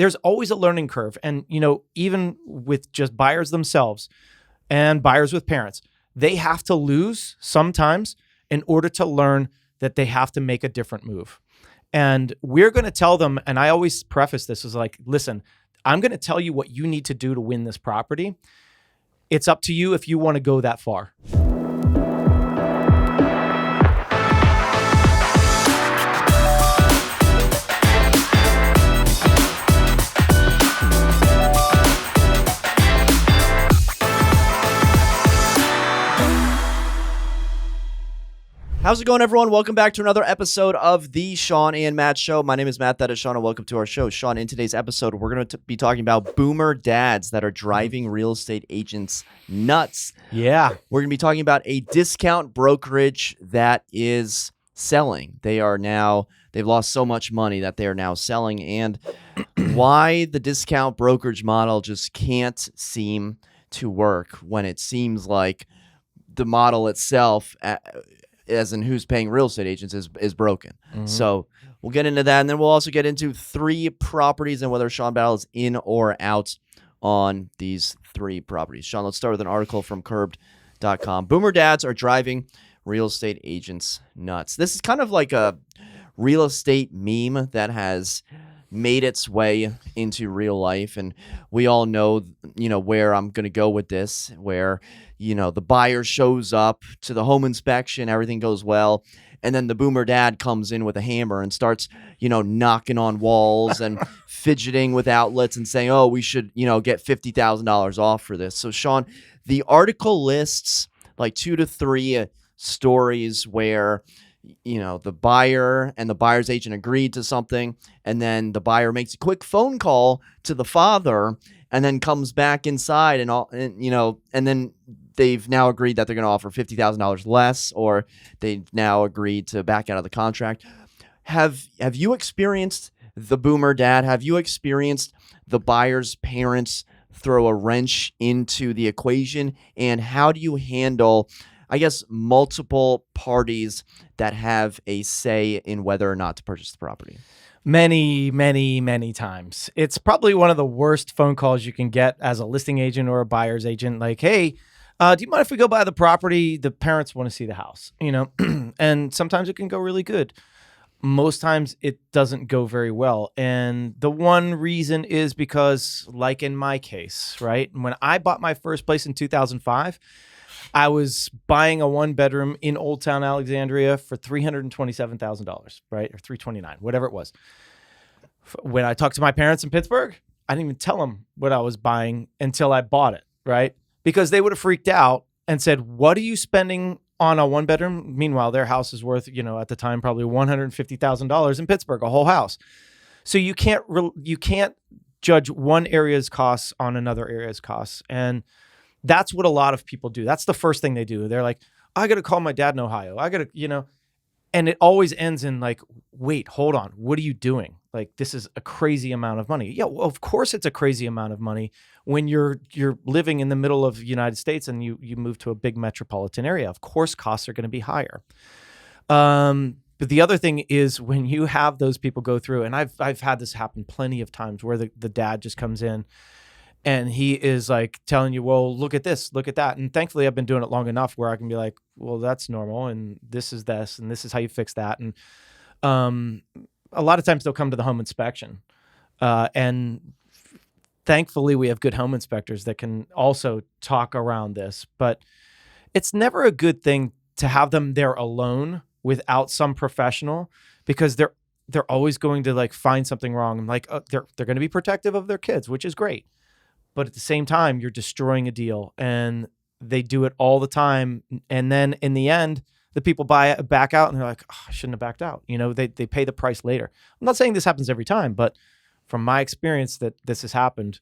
there's always a learning curve. And, even with just buyers themselves and buyers with parents, they have to lose sometimes in order to learn that they have to make a different move. And we're going to tell them, and I always preface this as like, listen, I'm going to tell you what you need to do to win this property. It's up to you if you want to go that far. How's it going, everyone? Welcome back to another episode of the Shawn and Matt Show. My name is Matt, that is Shawn, and welcome to our show. Shawn, in today's episode, we're going to be talking about boomer dads that are driving real estate agents nuts. Yeah. We're going to be talking about a discount brokerage that is selling. They've lost so much money that they are now selling, and why the discount brokerage model just can't seem to work when it seems like the model itself, as in who's paying real estate agents, is broken. Mm-hmm. So we'll get into that, and then we'll also get into 3 properties and whether Shawn battles in or out on these 3 properties. Shawn, let's start with an article from Curbed.com. Boomer dads are driving real estate agents nuts. This is kind of like a real estate meme that has made its way into real life, and we all know, where I'm going to go with this, where the buyer shows up to the home inspection, everything goes well, and then the boomer dad comes in with a hammer and starts, knocking on walls and fidgeting with outlets and saying, oh, we should, get $50,000 off for this. So, Shawn, the article lists like 2 to 3 stories where, the buyer and the buyer's agent agreed to something, and then the buyer makes a quick phone call to the father and then comes back inside and then they've now agreed that they're going to offer $50,000 less, or they've now agreed to back out of the contract. Have you experienced the boomer dad? Have you experienced the buyer's parents throw a wrench into the equation? And how do you handle, I guess, multiple parties that have a say in whether or not to purchase the property? Many, many, many times. It's probably one of the worst phone calls you can get as a listing agent or a buyer's agent. Like, hey, do you mind if we go buy the property? The parents want to see the house, and sometimes it can go really good. Most times it doesn't go very well. And the one reason is because, like in my case, right? When I bought my first place in 2005, I was buying a 1-bedroom in Old Town Alexandria for $327,000, right? Or $329,000, whatever it was. When I talked to my parents in Pittsburgh, I didn't even tell them what I was buying until I bought it, right? Because they would have freaked out and said, what are you spending on a 1-bedroom? Meanwhile, their house is worth, at the time, probably $150,000 in Pittsburgh, a whole house. So you can't judge one area's costs on another area's costs. And that's what a lot of people do. That's the first thing they do. They're like, I got to call my dad in Ohio. I got to, and it always ends in like, wait, hold on. What are you doing? Like, this is a crazy amount of money. Yeah, well, of course it's a crazy amount of money when you're living in the middle of the United States and you move to a big metropolitan area. Of course, costs are going to be higher. But the other thing is when you have those people go through, and I've had this happen plenty of times where the dad just comes in and he is like telling you, well, look at this, look at that. And thankfully I've been doing it long enough where I can be like, well, that's normal. And this is this, and this is how you fix that. And a lot of times they'll come to the home inspection. And thankfully we have good home inspectors that can also talk around this, but it's never a good thing to have them there alone without some professional, because they're always going to like find something wrong. And like, they're going to be protective of their kids, which is great. But at the same time, you're destroying a deal, and they do it all the time. And then in the end, the people back out and they're like, oh, I shouldn't have backed out. They pay the price later. I'm not saying this happens every time, but from my experience that this has happened,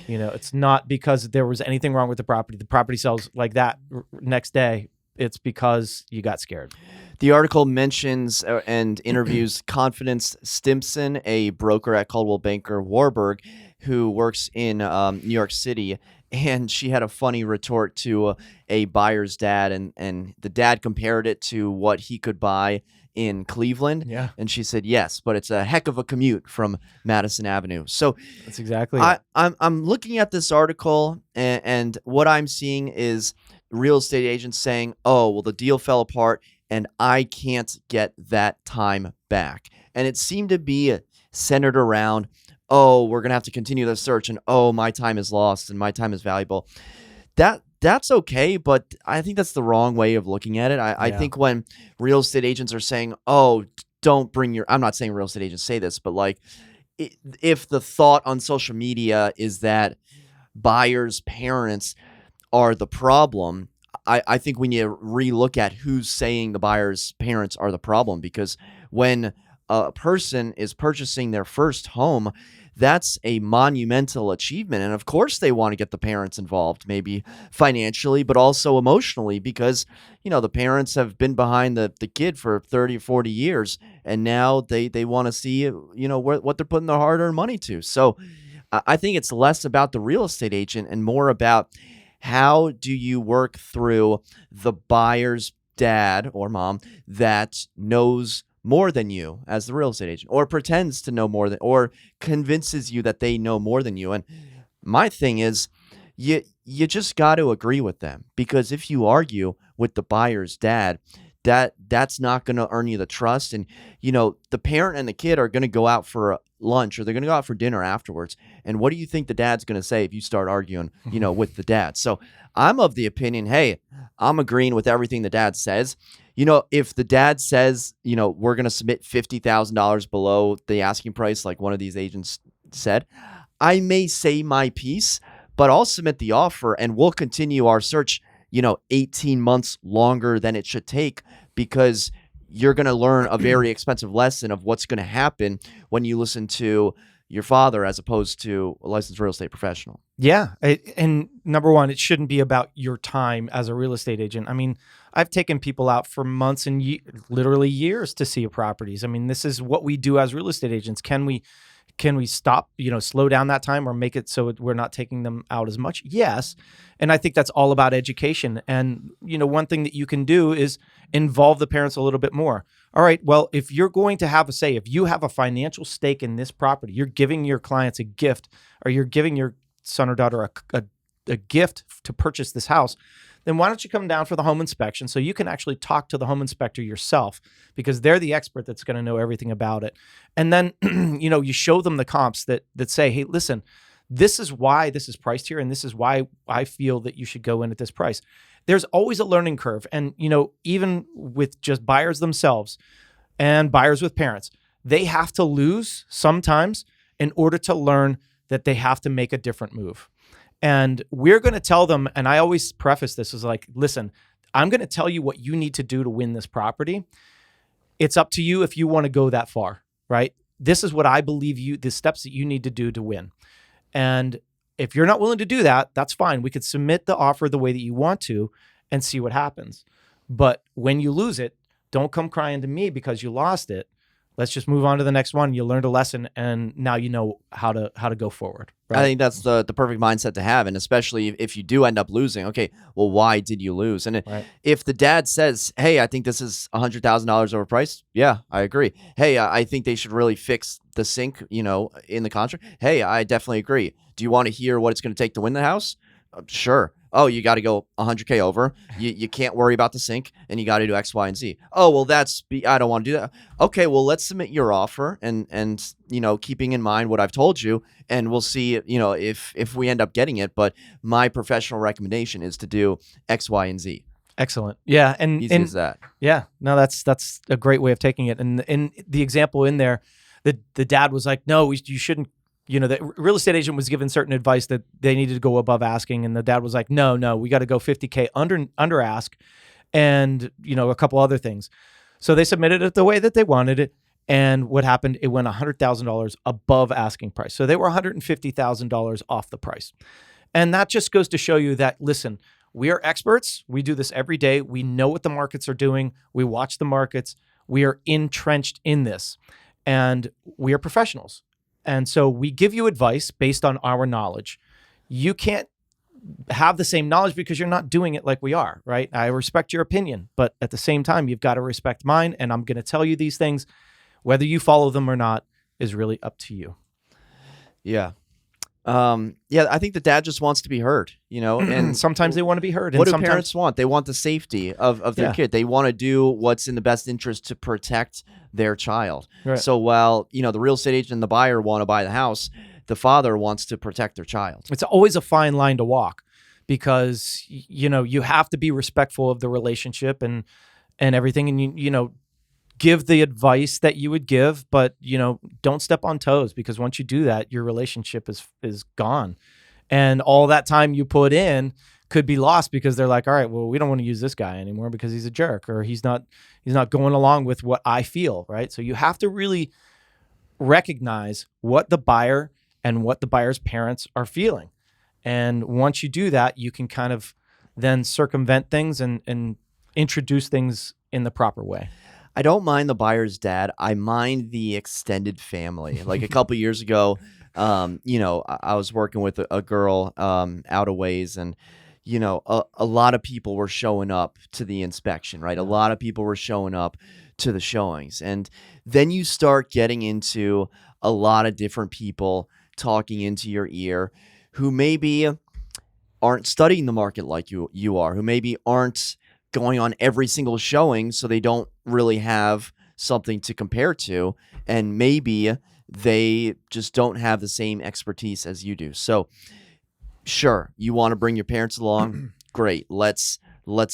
it's not because there was anything wrong with the property. The property sells like that next day. It's because you got scared. The article mentions and interviews Confidence Stimson, a broker at Coldwell Banker Warburg, who works in New York City. And she had a funny retort to a buyer's dad, and the dad compared it to what he could buy in Cleveland? Yeah. And she said, yes, but it's a heck of a commute from Madison Avenue. So That's exactly it. I'm looking at this article, and what I'm seeing is real estate agents saying, oh, well, the deal fell apart and I can't get that time back. And it seemed to be centered around, oh, we're going to have to continue the search, and oh, my time is lost and my time is valuable. That's okay, but I think that's the wrong way of looking at it. I think when real estate agents are saying, oh, don't bring your, I'm not saying real estate agents say this, but like if the thought on social media is that buyers' parents are the problem, I think we need to relook at who's saying the buyer's parents are the problem, because when a person is purchasing their first home, that's a monumental achievement. And of course they want to get the parents involved, maybe financially, but also emotionally, because, the parents have been behind the kid for 30 or 40 years. And now they want to see, what they're putting their hard-earned money to. So I think it's less about the real estate agent and more about how do you work through the buyer's dad or mom that knows more than you as the real estate agent, or pretends to know more than, or convinces you that they know more than you. And my thing is, you just got to agree with them, because if you argue with the buyer's dad, that's not going to earn you the trust. And the parent and the kid are going to go out for lunch, or they're going to go out for dinner afterwards. And what do you think the dad's going to say if you start arguing, with the dad? So I'm of the opinion, hey, I'm agreeing with everything the dad says. If the dad says, we're going to submit $50,000 below the asking price, like one of these agents said, I may say my piece, but I'll submit the offer and we'll continue our search, 18 months longer than it should take, because you're going to learn a very expensive lesson of what's going to happen when you listen to your father as opposed to a licensed real estate professional. Yeah. And number one, it shouldn't be about your time as a real estate agent. I mean, I've taken people out for months and literally years to see properties. I mean, this is what we do as real estate agents. Can we stop, slow down that time, or make it so we're not taking them out as much? Yes. And I think that's all about education. And, one thing that you can do is involve the parents a little bit more. All right, well, if you're going to have a say, if you have a financial stake in this property, you're giving your clients a gift, or you're giving your son or daughter a gift to purchase this house, then why don't you come down for the home inspection so you can actually talk to the home inspector yourself, because they're the expert that's going to know everything about it. And then, you show them the comps that say, hey, listen, this is why this is priced here, and this is why I feel that you should go in at this price. There's always a learning curve. And, even with just buyers themselves and buyers with parents, they have to lose sometimes in order to learn that they have to make a different move. And we're going to tell them, and I always preface this as like, listen, I'm going to tell you what you need to do to win this property. It's up to you if you want to go that far, right? This is what I believe the steps that you need to do to win. And if you're not willing to do that, that's fine. We could submit the offer the way that you want to and see what happens. But when you lose it, don't come crying to me because you lost it. Let's just move on to the next one. You learned a lesson, and now you know how to go forward. Right? I think that's the perfect mindset to have, and especially if you do end up losing. Okay, well, why did you lose? And if the dad says, "Hey, I think this is $100,000 overpriced," yeah, I agree. Hey, I think they should really fix the sink, in the contract. Hey, I definitely agree. Do you want to hear what it's going to take to win the house? Sure. Oh, you got to go $100K over. You can't worry about the sink, and you got to do X, Y, and Z. Oh, well, I don't want to do that. Okay, well, let's submit your offer, and keeping in mind what I've told you, and we'll see, if we end up getting it. But my professional recommendation is to do X, Y, and Z. Excellent. Yeah, and easy as that. Yeah, no, that's a great way of taking it. And in the example in there, the dad was like, "No, you shouldn't." The real estate agent was given certain advice that they needed to go above asking, and the dad was like, no, we got to go $50K under ask, and a couple other things. So they submitted it the way that they wanted it, and what happened? It went $100,000 above asking price. So they were $150,000 off the price, and that just goes to show you that, listen, we are experts. We do this every day. We know what the markets are doing. We watch the markets. We are entrenched in this, and we are professionals. And so we give you advice based on our knowledge. You can't have the same knowledge because you're not doing it like we are, right? I respect your opinion, but at the same time, you've got to respect mine. And I'm going to tell you these things, whether you follow them or not is really up to you. Yeah. Yeah, I think the dad just wants to be heard, and sometimes they want to be heard. What and do parents want? They want the safety of their kid. They want to do what's in the best interest to protect their child. Right. So while, the real estate agent and the buyer want to buy the house, the father wants to protect their child. It's always a fine line to walk because, you have to be respectful of the relationship and everything. And, give the advice that you would give, but, don't step on toes because once you do that, your relationship is gone. And all that time you put in could be lost because they're like, all right, well, we don't want to use this guy anymore because he's a jerk or he's not going along with what I feel, right? So you have to really recognize what the buyer and what the buyer's parents are feeling. And once you do that, you can kind of then circumvent things and introduce things in the proper way. I don't mind the buyer's dad. I mind the extended family. Like a couple years ago, I was working with a girl out of ways, and a lot of people were showing up to the inspection, right? A lot of people were showing up to the showings, and then you start getting into a lot of different people talking into your ear, who maybe aren't studying the market like you are, who maybe aren't going on every single showing, so they don't really have something to compare to, and maybe they just don't have the same expertise as you do. So sure, you want to bring your parents along, great, let's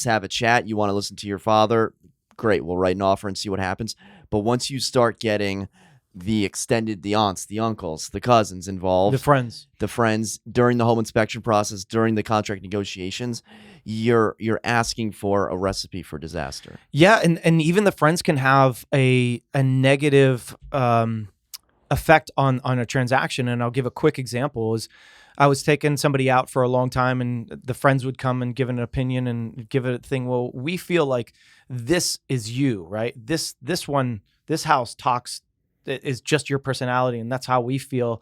have a chat. You want to listen to your father, great, we'll write an offer and see what happens. But once you start getting the extended, the aunts, the uncles, the cousins involved, the friends during the home inspection process, during the contract negotiations, you're asking for a recipe for disaster. Yeah, and even the friends can have a negative effect on a transaction. And I'll give a quick example. Is I was taking somebody out for a long time, and the friends would come and give an opinion and give it a thing. Well, we feel like this is you, right? This house talks is just your personality, and that's how we feel.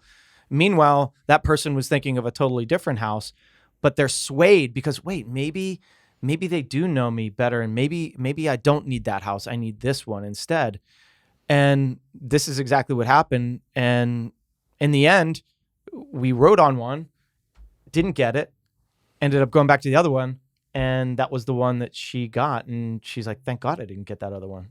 Meanwhile, that person was thinking of a totally different house, but they're swayed because, wait, maybe they do know me better, and maybe I don't need that house. I need this one instead. And this is exactly what happened. And in the end, we wrote on one, didn't get it, ended up going back to the other one, and that was the one that she got. And she's like, thank God I didn't get that other one,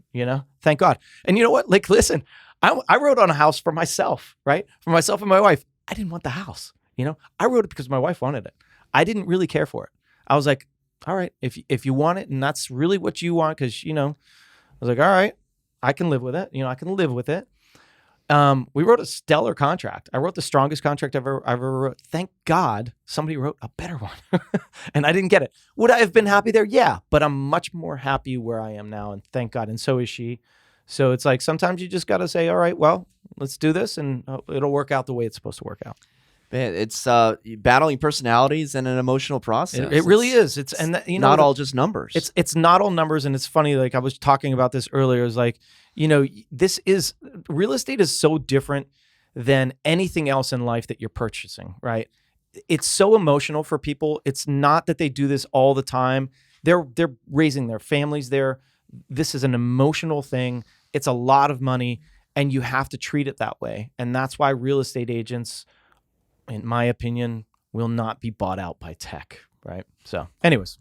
thank God. And you know what? Like, listen, I wrote on a house for myself, right? For myself and my wife. I didn't want the house, I wrote it because my wife wanted it. I didn't really care for it. I was like, all right, if you want it and that's really what you want, because, I was like, all right, I can live with it. I can live with it. We wrote a stellar contract. I wrote the strongest contract I've ever wrote. Thank God somebody wrote a better one. And I didn't get it. Would I have been happy there? Yeah, but I'm much more happy where I am now, and thank God. And so is she. So it's like sometimes you just got to say, all right, well, let's do this, and it'll work out the way it's supposed to work out. Man, it's battling personalities and an emotional process. It really is. It's not all just numbers. It's not all numbers, and it's funny. Like I was talking about this earlier. It's like, this is real estate is so different than anything else in life that you're purchasing, right? It's so emotional for people. It's not that they do this all the time. They're raising their families there. This is an emotional thing. It's a lot of money, and you have to treat it that way. And that's why real estate agents, in my opinion, will not be bought out by tech, right? So anyways.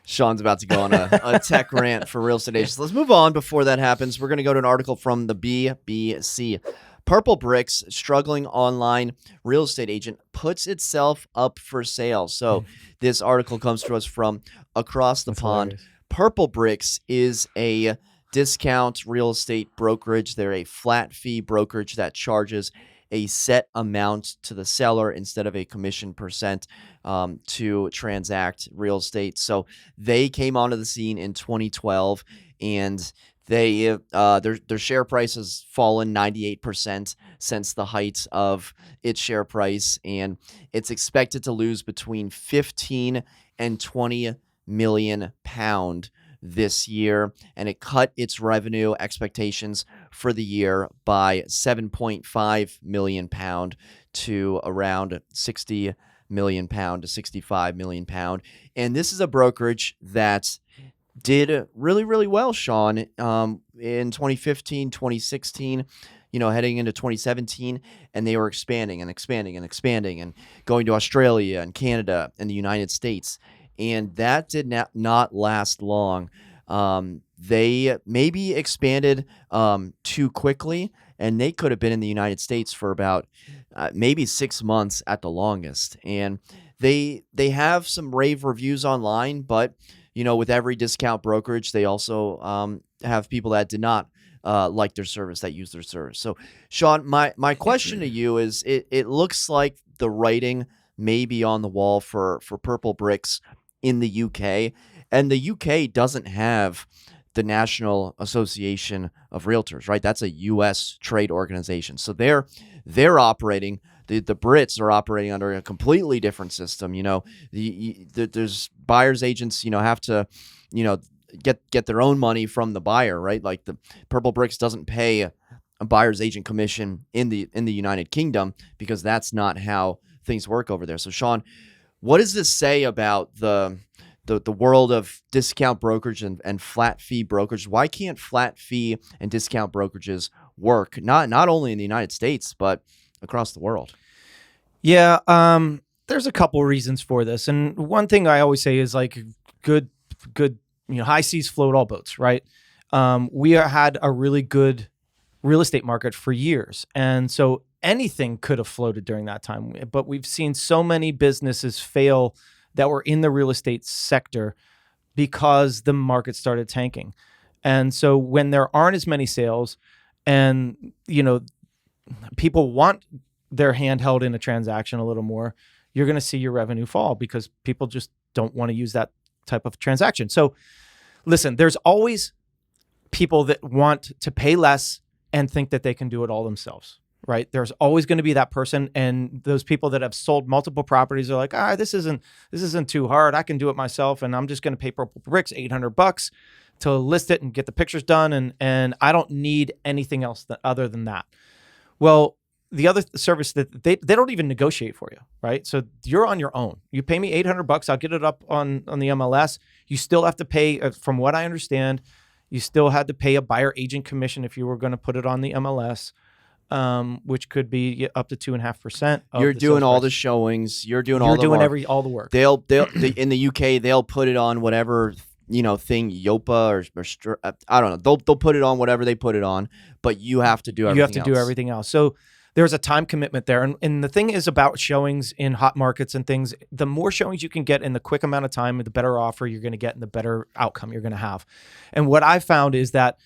Shawn's about to go on a tech rant for real estate agents. Let's move on. Before that happens, we're going to go to an article from the BBC. Purplebricks, struggling online real estate agent, puts itself up for sale. So this article comes to us from across the pond. Hilarious. Purplebricks is a discount real estate brokerage. They're a flat fee brokerage that charges a set amount to the seller instead of a commission percent to transact real estate. So they came onto the scene in 2012, and they their share price has fallen 98% since the height of its share price, and it's expected to lose between 15 and 20 million pound this year, and it cut its revenue expectations for the year by 7.5 million pound to around 60 million to 65 million pound. And this is a brokerage that did really, really well, Shawn, in 2015, 2016, heading into 2017, and they were expanding and expanding and expanding and going to Australia and Canada and the United States. And that did not last long. They maybe expanded too quickly, and they could have been in the United States for about maybe 6 months at the longest. And they have some rave reviews online, but with every discount brokerage, they also have people that did not like their service, that use their service. So, Shawn, my question to you is: it looks like the writing may be on the wall for Purplebricks in the UK, and the UK doesn't have the National Association of Realtors, right? That's a U.S. trade organization, so they're operating. The Brits are operating under a completely different system. There's buyers agents, have to, get their own money from the buyer, right? Like the Purplebricks doesn't pay a buyer's agent commission in the United Kingdom, because that's not how things work over there. So, Shawn, what does this say about the world of discount brokerage and flat fee brokerage? Why can't flat fee and discount brokerages work not only in the United States but across the world? Yeah, there's a couple reasons for this, and one thing I always say is like good, high seas float all boats, right? We had a really good real estate market for years, and so anything could have floated during that time. But we've seen so many businesses fail that were in the real estate sector because the market started tanking, and so when there aren't as many sales, and people want their hand held in a transaction a little more, you're going to see your revenue fall because people just don't want to use that type of transaction. So listen, there's always people that want to pay less and think that they can do it all themselves, right? There's always going to be that person. And those people that have sold multiple properties are like, this isn't too hard. I can do it myself. And I'm just going to pay Purplebricks $800 to list it and get the pictures done. And I don't need anything else other than that. Well, the other service that they don't even negotiate for you, right? So you're on your own. You pay me $800, I'll get it up on the MLS. You still have to pay, from what I understand, you still had to pay a buyer agent commission if you were going to put it on the MLS, which could be up to 2.5%. You're doing all the showings. You're doing all the work. They'll in the UK they'll put it on whatever thing, Yopa or I don't know. They'll put it on whatever they put it on, but you have to do everything. You have to do everything else. So there's a time commitment there. And the thing is about showings in hot markets and things, the more showings you can get in the quick amount of time, the better offer you're going to get and the better outcome you're going to have. And what I found is that,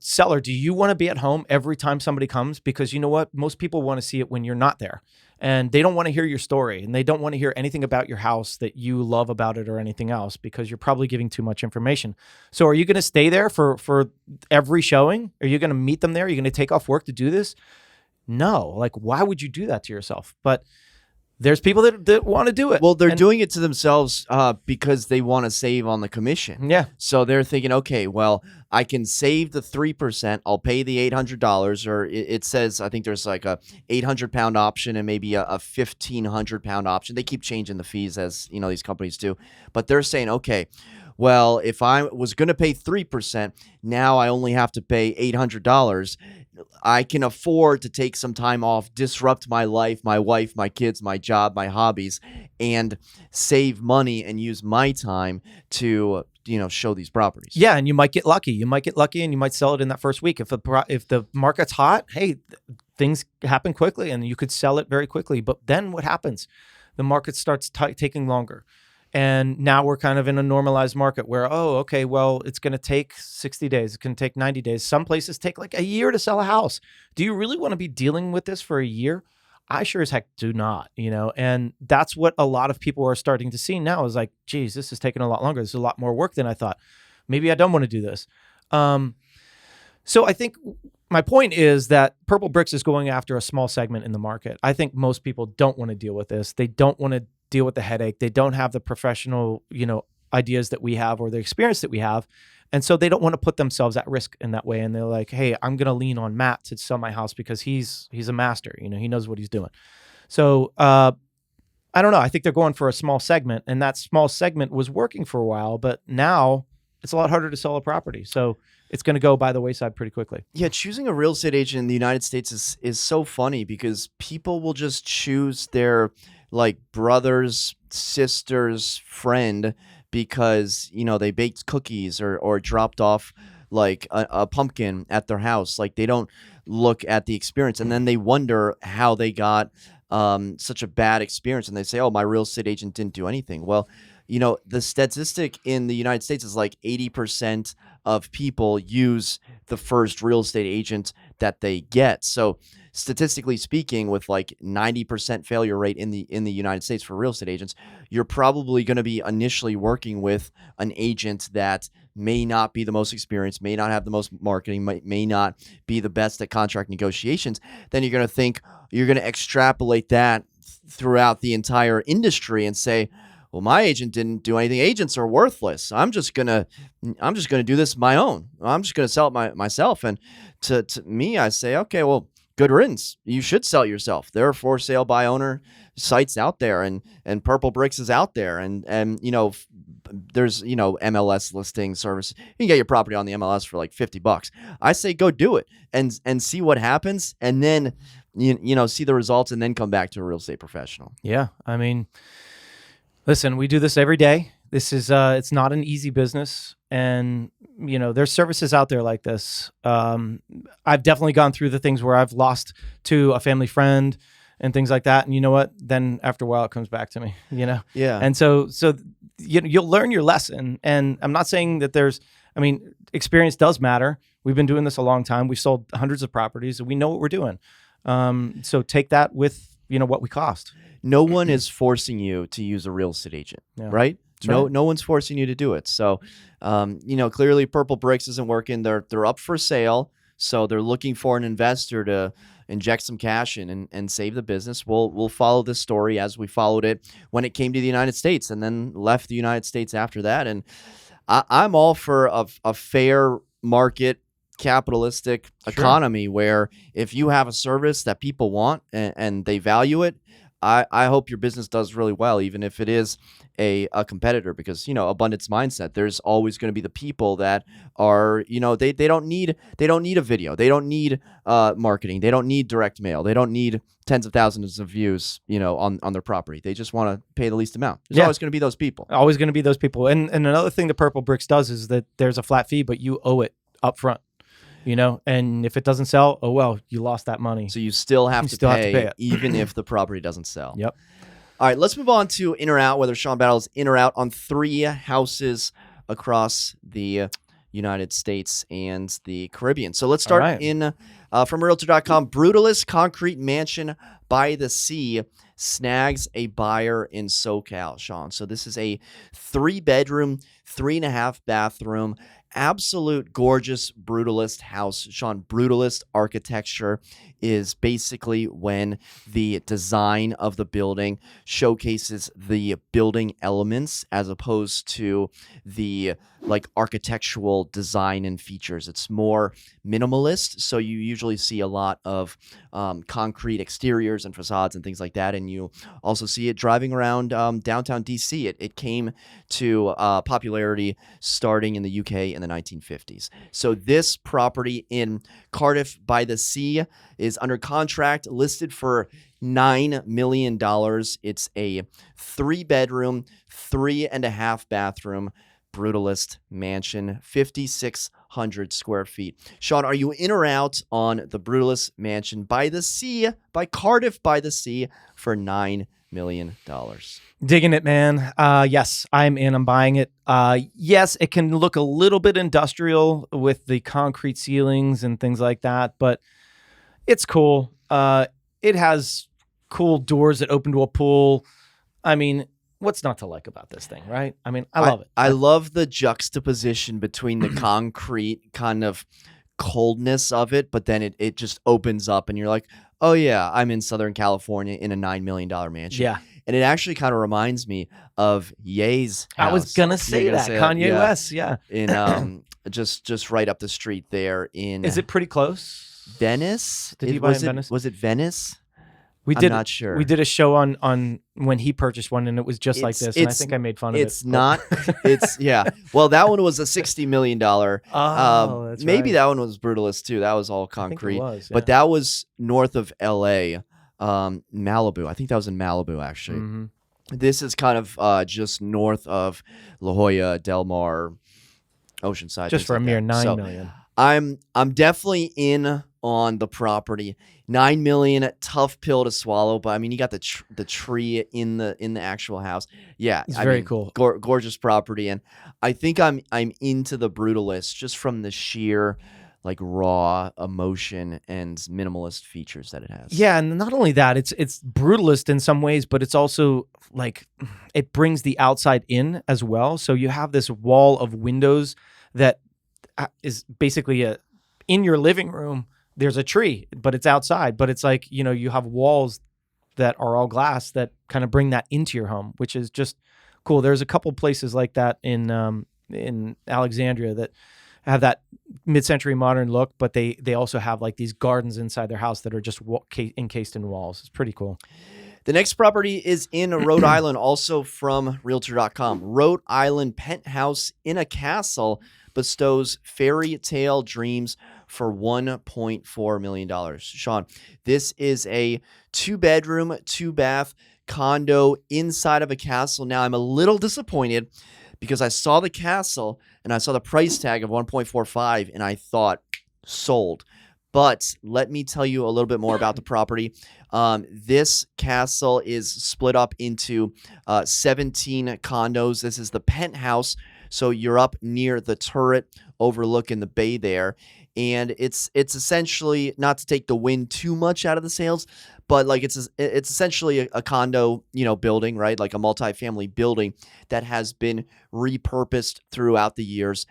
seller, do you want to be at home every time somebody comes? Because you know what? Most people want to see it when you're not there. And they don't want to hear your story. And they don't want to hear anything about your house that you love about it or anything else, because you're probably giving too much information. So are you going to stay there for every showing? Are you going to meet them there? Are you going to take off work to do this? No, like, why would you do that to yourself? But there's people that want to do it. Well, they're doing it to themselves because they want to save on the commission. Yeah. So they're thinking, okay, well, I can save the 3%. I'll pay the $800, or it says, I think there's like a 800-pound option and maybe a 1,500-pound option. They keep changing the fees, as these companies do. But they're saying, okay, well, if I was going to pay 3%, now I only have to pay $800. I can afford to take some time off, disrupt my life, my wife, my kids, my job, my hobbies, and save money and use my time to, show these properties. Yeah, and you might get lucky. You might get lucky and you might sell it in that first week. If the market's hot, hey, things happen quickly and you could sell it very quickly. But then what happens? The market starts taking longer. And now we're kind of in a normalized market where, okay, well, it's going to take 60 days. It's going to take 90 days. Some places take like a year to sell a house. Do you really want to be dealing with this for a year? I sure as heck do not, and that's what a lot of people are starting to see now is like, geez, this is taking a lot longer. This is a lot more work than I thought. Maybe I don't want to do this. So I think my point is that Purplebricks is going after a small segment in the market. I think most people don't want to deal with this. They don't want to deal with the headache. They don't have the professional, ideas that we have or the experience that we have. And so they don't want to put themselves at risk in that way. And they're like, hey, I'm going to lean on Matt to sell my house because he's a master. He knows what he's doing. So I I don't know. I think they're going for a small segment, and that small segment was working for a while, but now it's a lot harder to sell a property. So it's going to go by the wayside pretty quickly. Yeah, choosing a real estate agent in the United States is so funny because people will just choose their like brother's sister's friend because, you know, they baked cookies or dropped off like a pumpkin at their house. Like they don't look at the experience, and then they wonder how they got such a bad experience, and they say, oh, my real estate agent didn't do anything. Well, you know, the statistic in the United States is like 80% of people use the first real estate agent that they get. So statistically speaking, with like 90% failure rate in the United States for real estate agents, you're probably going to be initially working with an agent that may not be the most experienced, may not have the most marketing, may not be the best at contract negotiations. Then you're going to think, you're going to extrapolate that throughout the entire industry and say, well, my agent didn't do anything. Agents are worthless. I'm just gonna do this my own. I'm just gonna sell it myself. And to me, I say, okay, well, good riddance. You should sell it yourself. There are for sale by owner sites out there, and Purplebricks is out there, and you know, there's, you know, MLS listing service. You can get your property on the MLS for like $50. I say go do it and see what happens, and then you know, see the results, and then come back to a real estate professional. Yeah, I mean, listen, we do this every day. This is it's not an easy business, and you know, there's services out there like this. I've definitely gone through the things where I've lost to a family friend and things like that, and you know what? Then after a while, it comes back to me. You know, Yeah. And so you know, you'll learn your lesson. And I'm not saying that I mean, experience does matter. We've been doing this a long time. We've sold hundreds of properties, and we know what we're doing. So take that with, you know, what we cost. No one is forcing you to use a real estate agent, Yeah. right? Right. No one's forcing you to do it. So, you know, clearly Purplebricks isn't working. They're up for sale, so they're looking for an investor to inject some cash in and save the business. We'll follow this story as we followed it when it came to the United States, and then left the United States after that. And I'm all for a fair market, capitalistic economy where if you have a service that people want and they value it, I hope your business does really well, even if it is a competitor, because, you know, abundance mindset, there's always going to be the people that are, you know, they don't need a video. They don't need marketing. They don't need direct mail. They don't need tens of thousands of views, you know, on their property. They just want to pay the least amount. There's always going to be those people. Always going to be those people. And another thing that Purplebricks does is that there's a flat fee, but you owe it up front. You know, and if it doesn't sell, oh well, you lost that money. So you still have to pay it, even if the property doesn't sell. Yep. All right, let's move on to in or out, whether Shawn battles in or out on 3 houses across the United States and the Caribbean. So let's start in from Realtor.com. Brutalist concrete mansion by the sea snags a buyer in SoCal, Shawn. So this is a 3-bedroom, 3.5 bathroom, absolute gorgeous brutalist house. Shawn, brutalist architecture is basically when the design of the building showcases the building elements as opposed to the like architectural design and features. It's more minimalist, so you usually see a lot of concrete exteriors and facades and things like that, and you also see it driving around downtown DC. It came to popularity starting in the UK in the 1950s. So this property in Cardiff by the Sea is under contract, listed for $9 million. It's a 3-bedroom, 3.5 bathroom brutalist mansion, 5,600 square feet. Shawn, are you in or out on the brutalist mansion by the sea, by Cardiff by the Sea, for $9 million? Digging it, man. Yes, I'm in. I'm buying it. Yes, it can look a little bit industrial with the concrete ceilings and things like that, but it's cool. It has cool doors that open to a pool. I mean, what's not to like about this thing, right? I mean, I love it. I love the juxtaposition between the concrete kind of coldness of it, but then it just opens up and you're like, oh yeah, I'm in Southern California in a $9 million mansion. Yeah. And it actually kind of reminds me of Ye's house. I was gonna say that. Kanye West, yeah. In just right up the street there in. Is it pretty close? Venice? Did you buy in Venice? Was it Venice? I'm not sure. We did a show on when he purchased one, and it was just like this. And I think I made fun of it. It's not. It's yeah. Well, that one was a $60 million. Oh, that's maybe right. that one was Brutalist too. That was all I think it concrete. was, But that was north of L.A., Malibu. I think that was in Malibu actually. Mm-hmm. This is kind of just north of La Jolla, Del Mar, Oceanside. Just for a mere $9 million. I'm definitely in on the property. $9 million, tough pill to swallow, but I mean, you got the tree in the actual house. Yeah, It's I very mean, cool. Gorgeous property, and I think I'm into the Brutalist just from the sheer like raw emotion and minimalist features that it has. Yeah, and not only that, it's brutalist in some ways, but it's also like it brings the outside in as well. So you have this wall of windows that is basically in your living room. There's a tree, but it's outside. But it's like, you know, you have walls that are all glass that kind of bring that into your home, which is just cool. There's a couple places like that in Alexandria that have that mid-century modern look, but they also have like these gardens inside their house that are just encased in walls. It's pretty cool. The next property is in Rhode Island, also from Realtor.com. Rhode Island penthouse in a castle bestows fairy tale dreams for $1.4 million. Shawn, this is a 2-bedroom, 2-bath condo inside of a castle. Now, I'm a little disappointed because I saw the castle and I saw the price tag of 1.45 and I thought, sold. But let me tell you a little bit more about the property. This castle is split up into 17 condos. This is the penthouse. So you're up near the turret overlooking the bay there. And it's essentially, not to take the wind too much out of the sails, but like it's essentially a condo, building, right? Like a multifamily building that has been repurposed throughout the years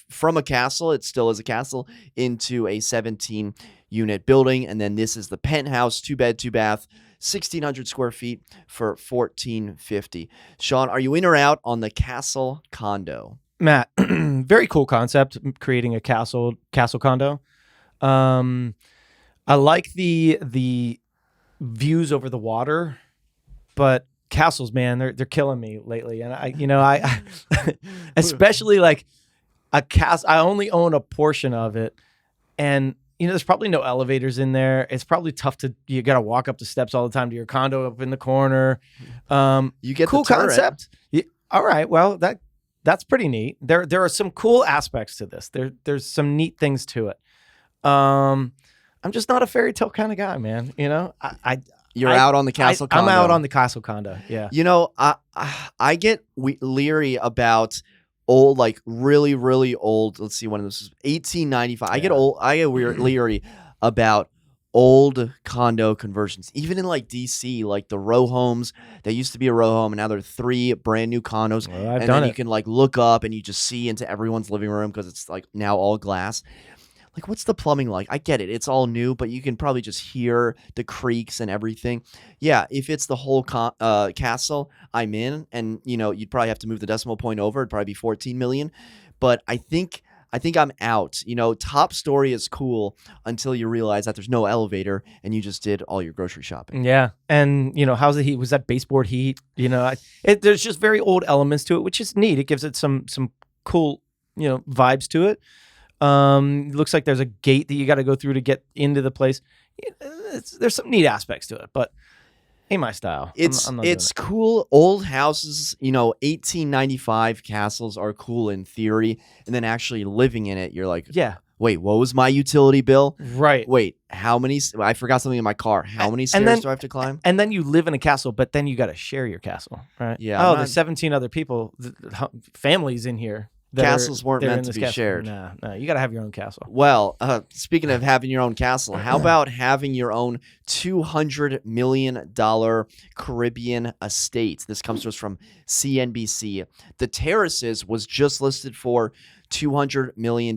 from a castle. It still is a castle into a 17-unit building. And then this is the penthouse, 2-bed, 2-bath, 1,600 square feet for $1,450. Shawn, are you in or out on the castle condo? Matt, very cool concept, creating a castle condo. I like the views over the water, but castles, man, they're killing me lately. And I especially like a castle. I only own a portion of it, and there's probably no elevators in there. It's probably tough you got to walk up the steps all the time to your condo up in the corner. You get cool the turret. concept. Yeah, all right, well that's pretty neat. There are some cool aspects to this. There's some neat things to it. I'm just not a fairy tale kind of guy, man. You're out on the castle condo. I'm out on the castle condo. Yeah. I get leery about old, like really, really old. Let's see, when this is 1895. Yeah. I get leery about old condo conversions, even in like DC, like the row homes. They used to be a row home, and now they're 3 brand new condos. Well, I've and done then it. you can like look up and you just see into everyone's living room because it's like now all glass. Like, what's the plumbing like? I get it. It's all new, but you can probably just hear the creaks and everything. Yeah, if it's the whole castle, I'm in. And, you'd probably have to move the decimal point over. It'd probably be 14 million. But I think I'm out. Top story is cool until you realize that there's no elevator and you just did all your grocery shopping. Yeah. And, how's the heat? Was that baseboard heat? There's just very old elements to it, which is neat. It gives it some cool, vibes to it. Looks like there's a gate that you got to go through to get into the place. There's some neat aspects to it, but ain't my style. I'm not it's doing cool. Old houses, 1895 castles are cool in theory, and then actually living in it, you're like, yeah. Wait, what was my utility bill? Right. Wait, how many? I forgot something in my car. How many stairs do I have to climb? And then you live in a castle, but then you got to share your castle, right? Yeah. Oh, there's 17 other people, families in here. Castles weren't meant to be shared. No, you got to have your own castle. Well, speaking of having your own castle, how about having your own $200 million Caribbean estate? This comes to us from CNBC. The Terraces was just listed for $200 million,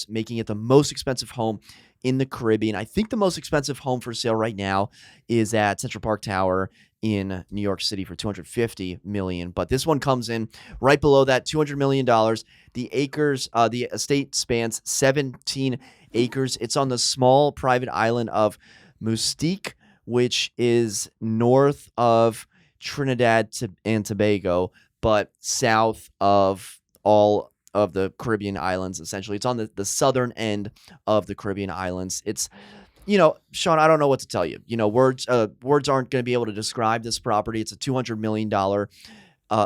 making it the most expensive home in the Caribbean. I think the most expensive home for sale right now is at Central Park Tower in New York City for $250 million. But this one comes in right below that, $200 million. The estate spans 17 acres. It's on the small private island of Mustique, which is north of Trinidad and Tobago, but south of all of the Caribbean islands, essentially. It's on the southern end of the Caribbean islands. It's, Shawn, I don't know what to tell you. Words aren't going to be able to describe this property. It's a $200 million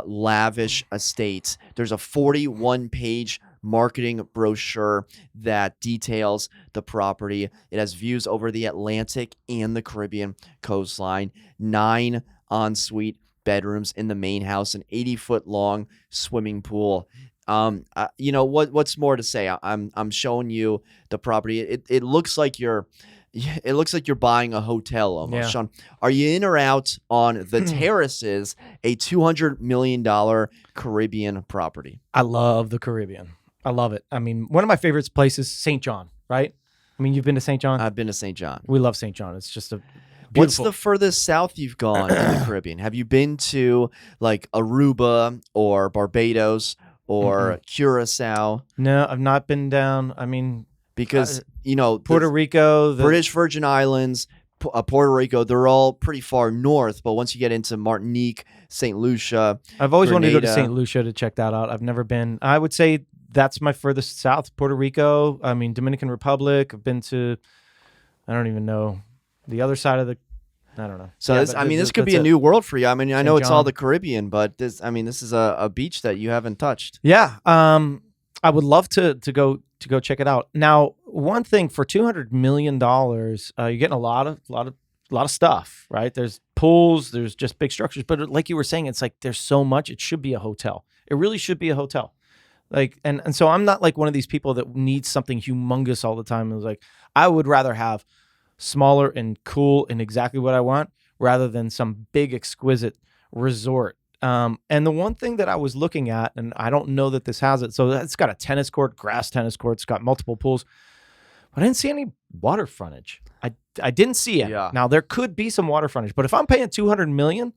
lavish estate. There's a 41-page marketing brochure that details the property. It has views over the Atlantic and the Caribbean coastline, 9 ensuite bedrooms in the main house, an 80-foot long swimming pool. What's more to say? I'm showing you the property. It looks like you're buying a hotel almost. Yeah. Shawn, are you in or out on the Terraces, a $200 million Caribbean property? I love the Caribbean. I love it. I mean, one of my favorite places, St. John, right? I mean, you've been to St. John? I've been to St. John. We love St. John. It's just a What's beautiful. the furthest south you've gone in the Caribbean? Have you been to like Aruba or Barbados or Curacao? No, I've not been down. I mean, Because, Puerto Rico, the British Virgin Islands, Puerto Rico, they're all pretty far north. But once you get into Martinique, St. Lucia, I've always wanted to go to Grenada. St. Lucia to check that out. I've never been. I would say that's my furthest south. Puerto Rico. I mean, Dominican Republic. I've been to. I don't even know the other side of the. I don't know. So Yeah, this, but this could be that's a it. new world for you. I mean, I know St. it's all John. the Caribbean, but this is a beach that you haven't touched. Yeah. I would love to go check it out. Now, one thing for $200 million, you're getting a lot of stuff, right? There's pools, there's just big structures, but like you were saying, it's like there's so much. It should be a hotel. It really should be a hotel. Like, and so I'm not like one of these people that needs something humongous all the time. It was like, I would rather have smaller and cool and exactly what I want rather than some big exquisite resort. And the one thing that I was looking at, and I don't know that this has it, so it's got a tennis court, grass tennis court, it's got multiple pools, but I didn't see any water frontage. I didn't see it. Yeah. Now there could be some water frontage, but if I'm paying $200 million,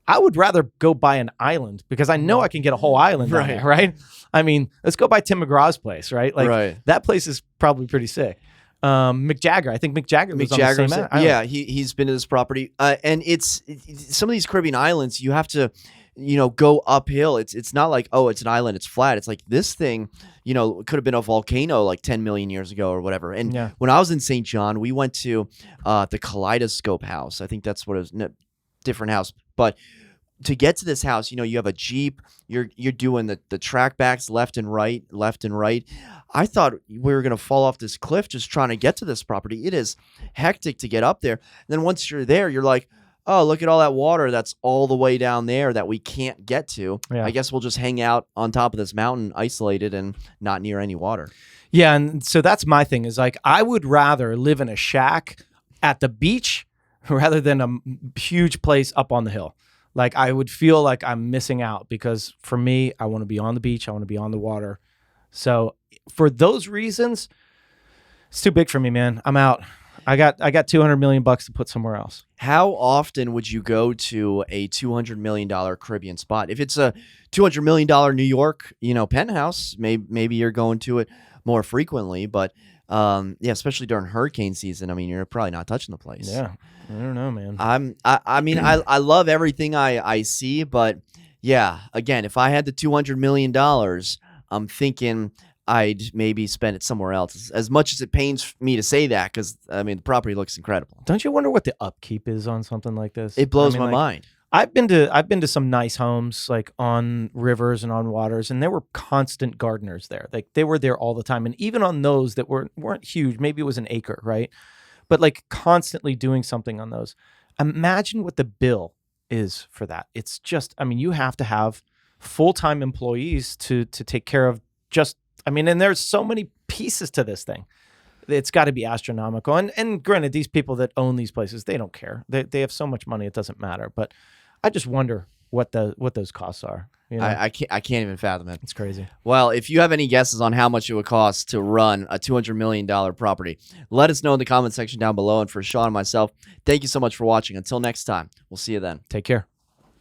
I would rather go buy an island because I know I can get a whole island down there, right? I mean, let's go buy Tim McGraw's place, right? Like Right. that place is probably pretty sick. Mick Jagger, I think Mick Jagger lives on the same island. Yeah, he's been to this property, and it's some of these Caribbean islands. You have to, go uphill. It's not like, oh, it's an island, it's flat. It's like this thing, could have been a volcano like 10 million years ago or whatever. And Yeah. when I was in St. John, we went to the Kaleidoscope House. I think that's what it was. No, different house, but to get to this house, you have a Jeep. You're doing the track backs left and right. I thought we were going to fall off this cliff just trying to get to this property. It is hectic to get up there. And then once you're there, you're like, oh, look at all that water that's all the way down there that we can't get to. Yeah. I guess we'll just hang out on top of this mountain, isolated and not near any water. Yeah, and so that's my thing is like I would rather live in a shack at the beach rather than a huge place up on the hill. Like I would feel like I'm missing out because for me, I want to be on the beach, I want to be on the water. So for those reasons, it's too big for me, man. I'm out. I got $200 million to put somewhere else. How often would you go to a $200 million Caribbean spot? If it's a $200 million New York, penthouse, maybe you're going to it more frequently. But especially during hurricane season, I mean, you're probably not touching the place. Yeah, I don't know, man. I love everything I see, but yeah, again, if I had the $200 million, I'm thinking I'd maybe spend it somewhere else. As much as it pains me to say that, because the property looks incredible. Don't you wonder what the upkeep is on something like this? It blows I mean, my mind. I've been to some nice homes like on rivers and on waters, and there were constant gardeners there. Like they were there all the time, and even on those that weren't huge, maybe it was an acre, right? But like constantly doing something on those. Imagine what the bill is for that. It's just, you have to have full-time employees to take care of just. And there's so many pieces to this thing. It's got to be astronomical. And granted, these people that own these places, they don't care. They have so much money, it doesn't matter. But I just wonder what those costs are. I can't even fathom it. It's crazy. Well, if you have any guesses on how much it would cost to run a $200 million property, let us know in the comment section down below. And for Shawn and myself, thank you so much for watching. Until next time, we'll see you then. Take care.